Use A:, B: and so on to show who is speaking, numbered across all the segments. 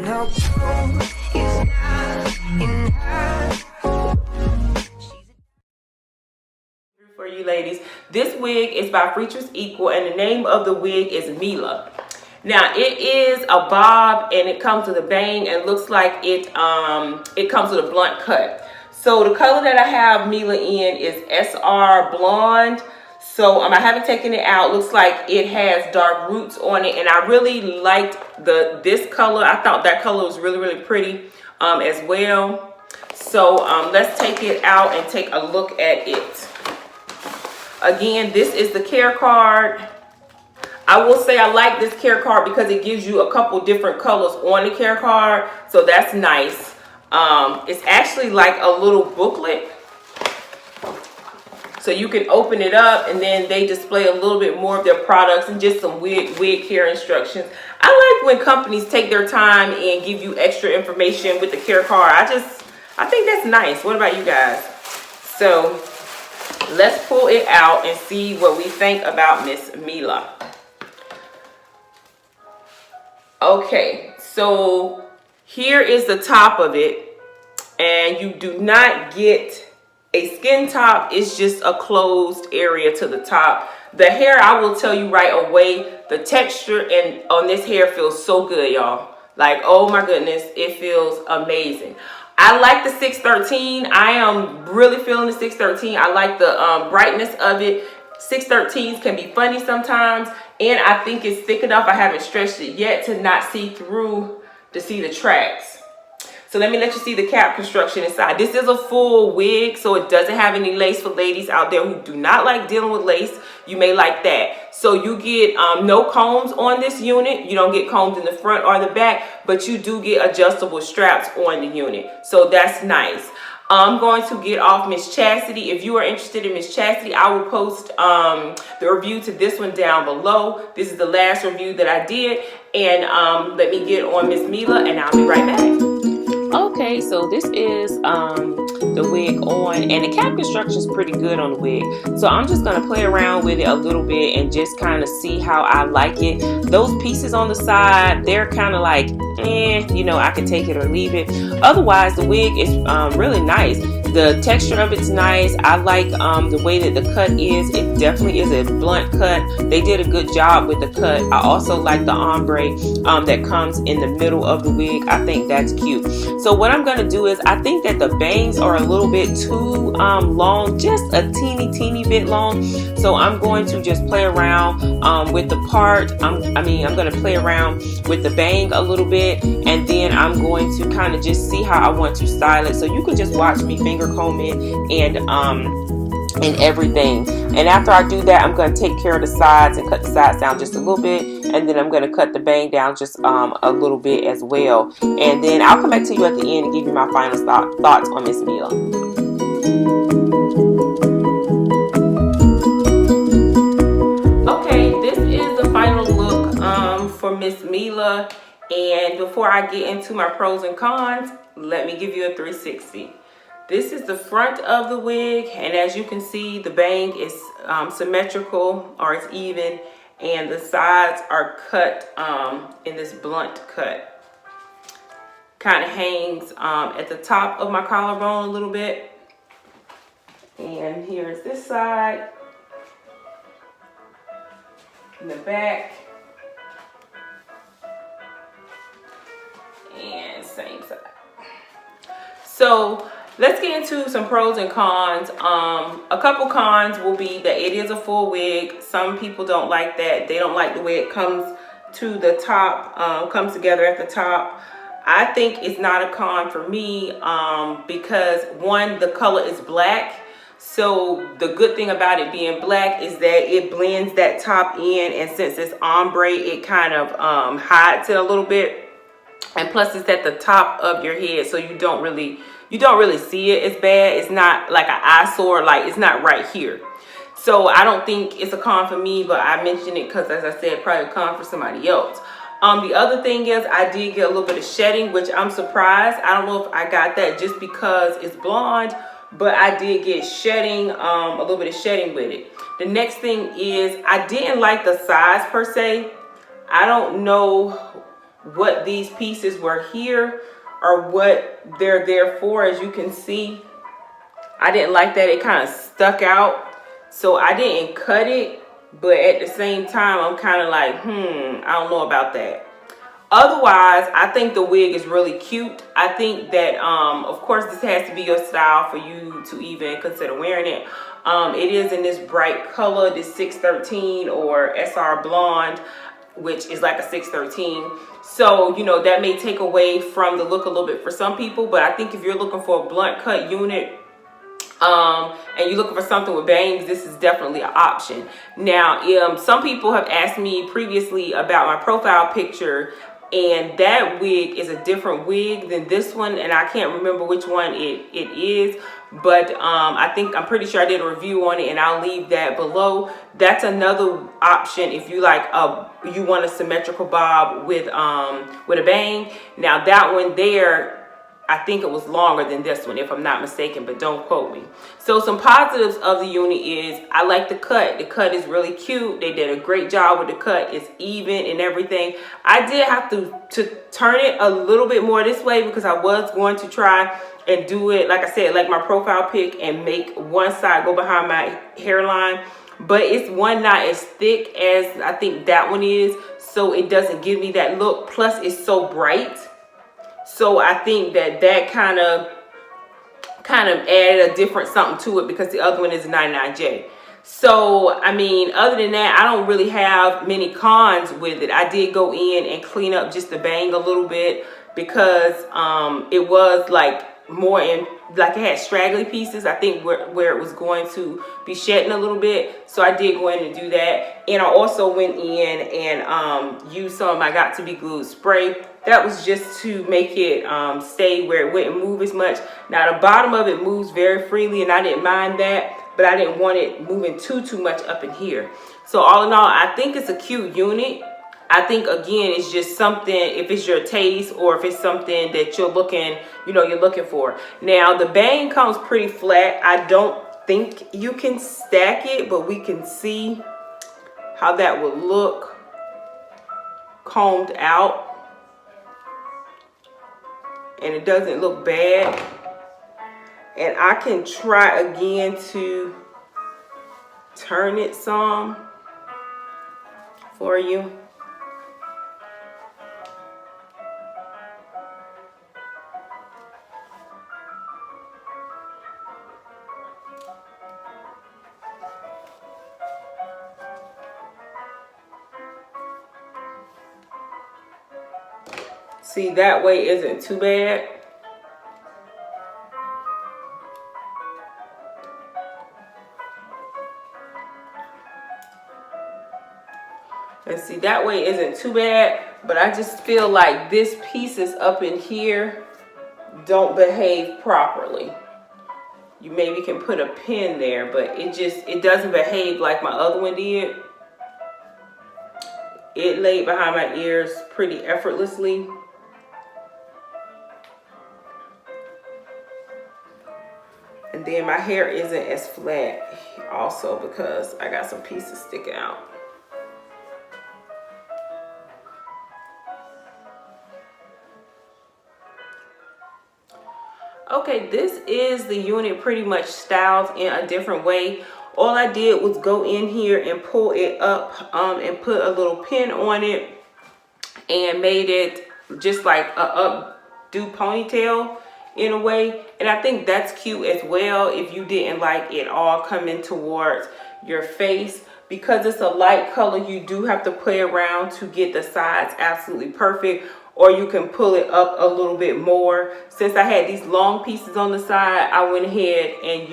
A: no clue is not in her.
B: For you ladies, this wig is by FreeTress Equal, and the name of the wig is Mila. Now it is a bob, and it comes with a bang, and looks like it comes with a blunt cut. So the color that I have Mila in is SR Blonde. So I haven't taken it out. Looks like it has dark roots on it, and I really liked this color. I thought that color was really pretty as well. So let's take it out and take a look at it. Again, this is the care card. I will say I like this care card because it gives you a couple different colors on the care card. So that's nice. It's actually like a little booklet. So you can open it up, and then they display a little bit more of their products and just some wig care instructions. I like when companies take their time and give you extra information with the care card. I think that's nice. What about you guys? So let's pull it out and see what we think about Miss Mila. Okay, so here is the top of it, and you do not get a skin top. It's just a closed area to the top. The hair, I will tell you right away, the texture and on this hair feels so good, y'all. Like, oh my goodness, it feels amazing. I like the 613. I am really feeling the 613. I like the brightness of it. 613s can be funny sometimes, and I think it's thick enough. I haven't stretched it yet to not see through, to see the tracks. So let me let you see the cap construction inside. This is a full wig, so it doesn't have any lace for ladies out there who do not like dealing with lace. You may like that. So you get no combs on this unit. You don't get combs in the front or the back, but you do get adjustable straps on the unit. So that's nice. I'm going to get off Miss Chastity. If you are interested in Miss Chastity, I will post the review to this one down below. This is the last review that I did. And let me get on Miss Mila, and I'll be right back. Okay, so this is the wig on, and the cap construction is pretty good on the wig. So I'm just going to play around with it a little bit and just kind of see how I like it. Those pieces on the side, they're kind of like, you know, I can take it or leave it. Otherwise, the wig is really nice. The texture of it's nice. I like the way that the cut is. It definitely is a blunt cut. They did a good job with the cut. I also like the ombre that comes in the middle of the wig. I think that's cute. So what I'm going to do is, I think that the bangs are a little bit too long, just a teeny bit long. So I'm going to just play around with the part. I'm going to play around with the bang a little bit, and then I'm going to kind of just see how I want to style it. So you can just watch me finger comb it and everything. And after I do that, I'm going to take care of the sides and cut the sides down just a little bit, and then I'm going to cut the bang down just a little bit as well. And then I'll come back to you at the end and give you my final thoughts on Miss Mila. Okay, this is the final look for Miss Mila. And before I get into my pros and cons, let me give you a 360. This is the front of the wig, and as you can see, the bang is symmetrical, or it's even, and the sides are cut in this blunt cut. Kind of hangs at the top of my collarbone a little bit. And here's this side, in the back, and same side. So let's get into some pros and cons. A couple cons will be that it is a full wig. Some people don't like that. They don't like the way it comes to the top, comes together at the top. I think it's not a con for me because, one, the color is black. So the good thing about it being black is that it blends that top in, and since it's ombre, it kind of hides it a little bit. And plus, it's at the top of your head, so you don't really see it as bad. It's not like an eyesore, like it's not right here. So I don't think it's a con for me, but I mentioned it because, as I said, probably a con for somebody else. The other thing is, I did get a little bit of shedding, which I'm surprised. I don't know if I got that just because it's blonde, but I did get shedding, a little bit of shedding with it. The next thing is, I didn't like the size per se. I don't know what these pieces were here or what they're there for. As you can see, I didn't like that it kind of stuck out, so I didn't cut it. But at the same time, I'm kind of like, I don't know about that. Otherwise, I think the wig is really cute. I think that, of course, this has to be your style for you to even consider wearing it. It is in this bright color, this 613 or SR Blonde, which is like a 613. So, you know, that may take away from the look a little bit for some people. But I think if you're looking for a blunt cut unit, and you're looking for something with bangs, this is definitely an option. Now, some people have asked me previously about my profile picture, and that wig is a different wig than this one, and I can't remember which one it is, but I'm pretty sure I did a review on it, and I'll leave that below. That's another option if you like you want a symmetrical bob with a bang. Now that one there, I think it was longer than this one, if I'm not mistaken, but don't quote me. So some positives of the unit is I like the cut. The cut is really cute. They did a great job with the cut. It's even and everything. I did have to turn it a little bit more this way because I was going to try and do it, like I said, like my profile pic, and make one side go behind my hairline. But it's not as thick as I think that one is, so it doesn't give me that look. Plus, it's so bright. So I think that kind of added a different something to it because the other one is a 99J. So, I mean, other than that, I don't really have many cons with it. I did go in and clean up just the bang a little bit because it was like more in, like it had straggly pieces, I think, where it was going to be shedding a little bit. So I did go in and do that. And I also went in and used some of my Got To Be Glued spray. That was just to make it stay where it wouldn't move as much. Now the bottom of it moves very freely, and I didn't mind that, but I didn't want it moving too much up in here. So all in all, I think it's a cute unit. I think, again, it's just something, if it's your taste or if it's something that you're looking for. Now, the bang comes pretty flat. I don't think you can stack it, but we can see how that would look combed out. And it doesn't look bad. And I can try again to turn it some for you. See, that way isn't too bad. And see, that way isn't too bad, but I just feel like this pieces up in here don't behave properly. You maybe can put a pin there, but it doesn't behave like my other one did. It laid behind my ears pretty effortlessly. And then my hair isn't as flat also because I got some pieces sticking out. Okay, this is the unit pretty much styled in a different way. All I did was go in here and pull it up and put a little pin on it and made it just like a updo ponytail in a way. And I think that's cute as well if you didn't like it all coming towards your face. Because it's a light color, you do have to play around to get the sides absolutely perfect. Or you can pull it up a little bit more. Since I had these long pieces on the side, I went ahead and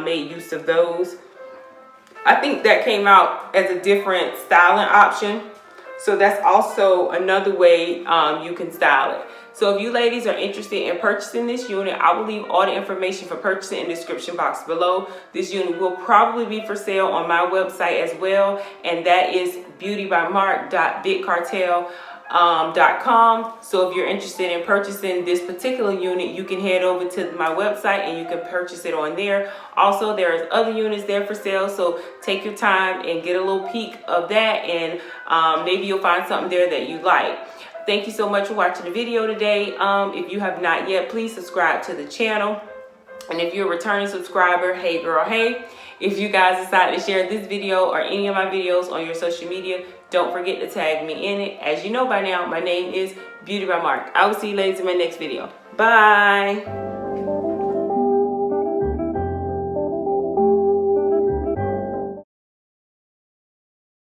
B: made use of those. I think that came out as a different styling option. So that's also another way you can style it. So if you ladies are interested in purchasing this unit, I will leave all the information for purchasing in the description box below. This unit will probably be for sale on my website as well, and that is beautybymark.bitcartel.com. So if you're interested in purchasing this particular unit, you can head over to my website and you can purchase it on there. Also, there's other units there for sale, so take your time and get a little peek of that, and maybe you'll find something there that you like. thank you so much for watching the video today. If you have not yet, please subscribe to the channel. And if you're a returning subscriber, hey girl, hey. If you guys decide to share this video or any of my videos on your social media, don't forget to tag me in it. As you know by now, my name is Beauty by Mark. I will see you ladies in my next video. Bye.